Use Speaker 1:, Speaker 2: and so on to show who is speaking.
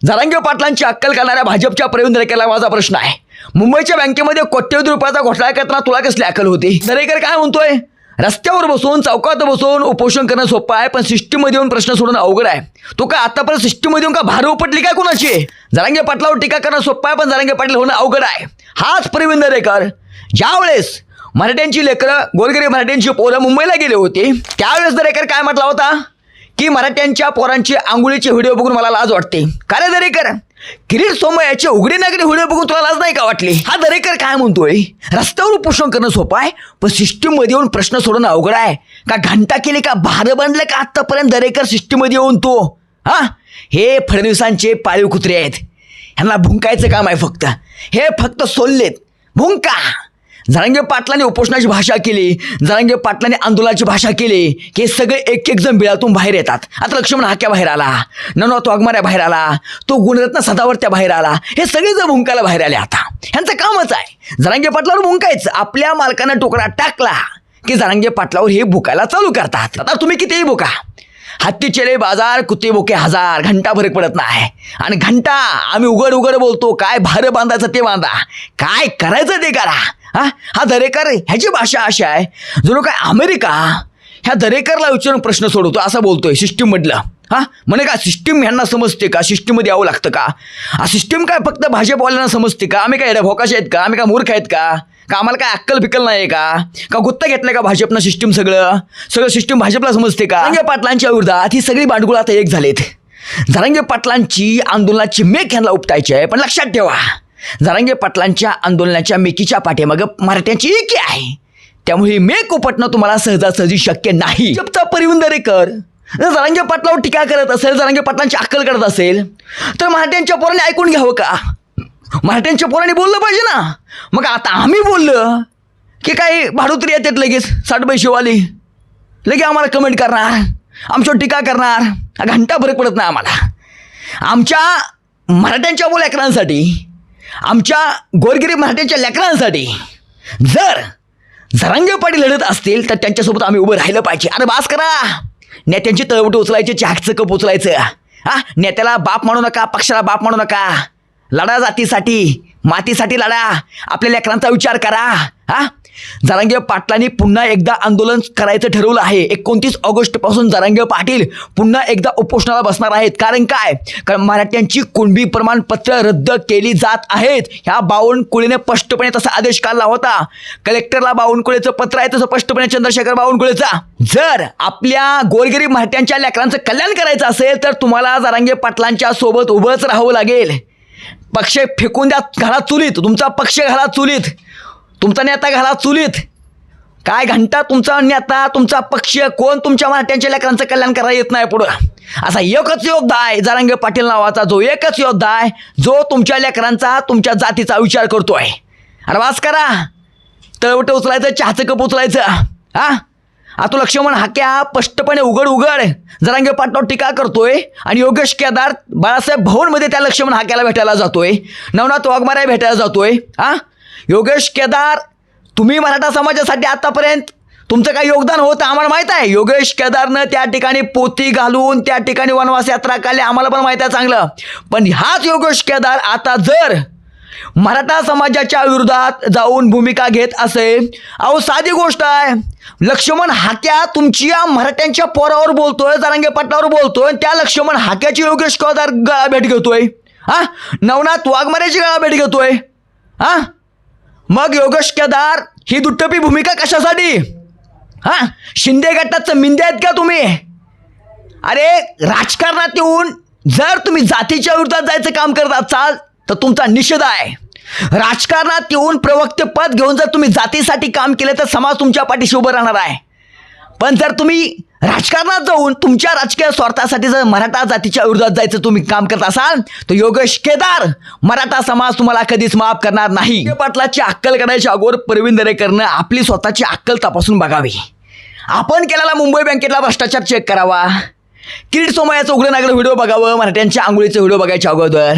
Speaker 1: जरांगे पाटलांची अक्कल करणाऱ्या भाजपच्या प्रवीण दरेकरला माझा प्रश्न आहे. मुंबईच्या बँकेमध्ये कोट्यवधी रुपयाचा घोटाळा करताना तुला कसली अक्कल होती? दरेकर काय म्हणतोय? रस्त्यावर बसून चौकात बसून उपोषण करणं सोपं आहे, पण सिस्टीममध्ये येऊन प्रश्न सोडणं अवघड आहे. तो काय आतापर्यंत सिस्टीममध्ये येऊन का भार उपटली काय कोणाची? जरांगे पाटलावर टीका करणं सोपं आहे, पण जरांगे पाटील होणं अवघड आहे. हाच प्रवीण दरेकर ज्यावेळेस मराठ्यांची लेकरं गोरगरीब मराठ्यांची पोरं मुंबईला गेले होते त्यावेळेस दरेकर काय म्हटला होता की मराठ्यांच्या पोरांची आंघोळीचे व्हिडिओ बघून मला लाज वाटते. का रे दरेकर? किरीट सोमय्याचे उघडे नागरी व्हिडिओ बघून तुला लाज नाही का वाटली? हा दरेकर काय म्हणतोय? रस्त्यावर उपोषण करणं सोपं आहे, पण सिस्टीममध्ये येऊन प्रश्न सोडणं अवघड आहे. का घंटा केली का भार बांधलं का आत्तापर्यंत दरेकर सिस्टीममध्ये येऊन तो? हा, हे फडणवीसांचे पाळीव कुत्रे आहेत. ह्यांना भुंकायचं काम आहे फक्त. हे फक्त सोललेत भुंका. जरांगे पाटलांनी उपोषणाची भाषा केली, जरांगे पाटलांनी आंदोलनाची भाषा केली की हे सगळे एक एक जण बिळातून बाहेर येतात. आता लक्ष्मण हाक्या बाहेर आला, नवनाथ वाघमाऱ्या बाहेर आला, तो गुणरत्न सदावर्त्या बाहेर आला. हे सगळे जण भुंकायला बाहेर आले. आता ह्यांचं कामच आहे जरांगे पाटलावर भुंकायचं. आपल्या मालकानं टोकरा टाकला की जरांगे पाटलावर हे भुकायला चालू करतात. आता तुम्ही कितीही भुका, हत्ती चले बाजार कुत्ते बोके हजार, घंटा फरक पडत नाही. आणि घंटा आम्ही उघड उघड बोलतो, काय भार बांधायचं ते बांधा, काय करायचं ते करा. हा दरेकर ह्याची भाषा अशी आहे जणू काय अमेरिका ह्या दरेकरला विचारून प्रश्न सोडवतो असं बोलतोय सिस्टीममधलं. म्हणे का सिस्टीम ह्यांना समजते का? सिस्टीममध्ये यावं लागतं का? सिस्टीम काय फक्त भाजपवाल्यांना समजते का? आम्ही काय भोकाशे आहेत का? आम्ही काय मूर्ख आहेत का? आम्हाला काय अक्कल बिक्कल नाही आहे का? गुत्ता घेतलं का भाजपनं सिस्टीम? सगळं सिस्टीम भाजपला समजते का? जरांगे पाटलांच्या विरोधात ही सगळी भांडकुळं आता एक झालेत. जरांगे पाटलांची आंदोलनाची मेक ह्यांना उपटायची आहे, पण लक्षात ठेवा जरांगे पाटलांच्या आंदोलनाच्या मेकीच्या पाठीमागं मराठ्यांची एकी आहे. त्यामुळे मेक उपटणं तुम्हाला सहजासहजी शक्य नाही. जपता प्रवीण दरेकर जरांगे पाटलावर टीका करत असेल, जरांगे पाटलांची अक्कल करत असेल, तर मराठ्यांच्या पोरांनी ऐकून घ्यावं का? मराठ्यांच्या पोरांनी बोललं पाहिजे ना. मग आता आम्ही बोललं की काही भाडोत्री येतात लगेच 60 पैसेवाली, लगे आम्हाला कमेंट करणार, आमच्यावर टीका करणार. घंटा फरक पडत नाही आम्हाला. आमच्या मराठ्यांच्या लेकरांसाठी, आमच्या गोरगरीब मराठ्यांच्या लेकरांसाठी जर जरांगे पाटील लढत असतील तर त्यांच्यासोबत आम्ही उभं राहिलं पाहिजे. अरे बास करा. नेत्यांची तळवट उचलायचे, चहाचं कप उचलायचं. नेत्याला बाप म्हणू नका, पक्षाला बाप म्हणू नका. लढा जातीसाठी, मातीसाठी लढा. आपल्या लेकरांचा विचार करा. जरांगे पाटलांनी पुन्हा एकदा आंदोलन करायचं ठरवलं आहे. 29 ऑगस्टपासून जरांगे पाटील पुन्हा एकदा उपोषणाला बसणार आहेत. कारण काय? कारण मराठ्यांची कुणबी प्रमाणपत्र रद्द केली जात आहेत. ह्या बावनकुळेने स्पष्टपणे तसा आदेश काढला होता. कलेक्टरला बावनकुळेचं पत्र आहे तसं स्पष्टपणे चंद्रशेखर बावनकुळेचा. जर आपल्या गोरगरीब मराठ्यांच्या लेकरांचं कल्याण करायचं असेल तर तुम्हाला जरांगे पाटलांच्या सोबत उभंच राहावं लागेल. पक्ष फेकून द्या घरात चुलीत, तुमचा पक्ष घरात चुलीत, तुमचा नेता घरात चुलीत. काय घंटा तुमचा नेता, तुमचा पक्ष कोण तुमच्या मराठ्यांच्या लेकरांचं कल्याण करायला येत नाही पुढं. असा एकच योद्धा आहे जरांगे पाटील नावाचा, जो एकच योद्धा आहे जो तुमच्या लेकरांचा, तुमच्या जातीचा विचार करतोय. अरे वास करा. तळवटं उचलायचं, चहाचं कप उचलायचं. आता लक्ष्मण हाक्या स्पष्टपणे उघड जरांगे पाटलावर टीका करतोय आणि योगेश केदार बाळासाहेब भवनमध्ये त्या लक्ष्मण हाक्याला भेटायला जातोय, नवनाथ वाघमाऱ्या भेटायला जातोय. योगेश केदार, तुम्ही मराठा समाजासाठी आतापर्यंत तुमचं काही योगदान होतं आम्हाला माहीत आहे. योगेश केदारनं त्या ठिकाणी पोती घालून त्या ठिकाणी वनवास यात्रा काढली, आम्हाला पण माहीत आहे चांगलं. पण हाच योगेश केदार आता जर मराठा समाजाच्या विरोधात जाऊन भूमिका घेत असेल, अहो साधी गोष्ट आहे, लक्ष्मण हाक्या तुमची या मराठ्यांच्या पोरावर बोलतोय, जरांगे पाटलावर बोलतोय, त्या लक्ष्मण हाक्याची योगेश केदार गळाभेट घेतोय. नवनाथ वाघमाऱ्याची गळाभेट घेतोय. मग योगेश केदार ही दुट्टपी भूमिका कशासाठी? शिंदे गटाचं मिंदे आहेत का तुम्ही? अरे राजकारणात येऊन जर तुम्ही जातीच्या विरोधात जायचं काम करत असाल तर तुमचा निषेध आहे. राजकारणात येऊन प्रवक्तेपद घेऊन जर तुम्ही जातीसाठी काम केलं तर समाज तुमच्या पाठीशी उभं राहणार आहे. पण जर तुम्ही राजकारणात जाऊन तुमच्या राजकीय स्वार्थासाठी जर मराठा जातीच्या विरोधात जायचं तुम्ही काम करत असाल तर योगेश केदार, मराठा समाज तुम्हाला कधीच माफ करणार नाही. पाटलाची अक्कल करायच्या अगोदर प्रवीण दरेकरनं आपली स्वतःची अक्कल तपासून बघावी. आपण केलेला मुंबई बँकेतला भ्रष्टाचार चेक करावा. किरीट सोमय्याचं उघडं नागडं व्हिडिओ बघावं, मराठ्यांच्या आंघोळीचं व्हिडिओ बघायच्या अगोदर.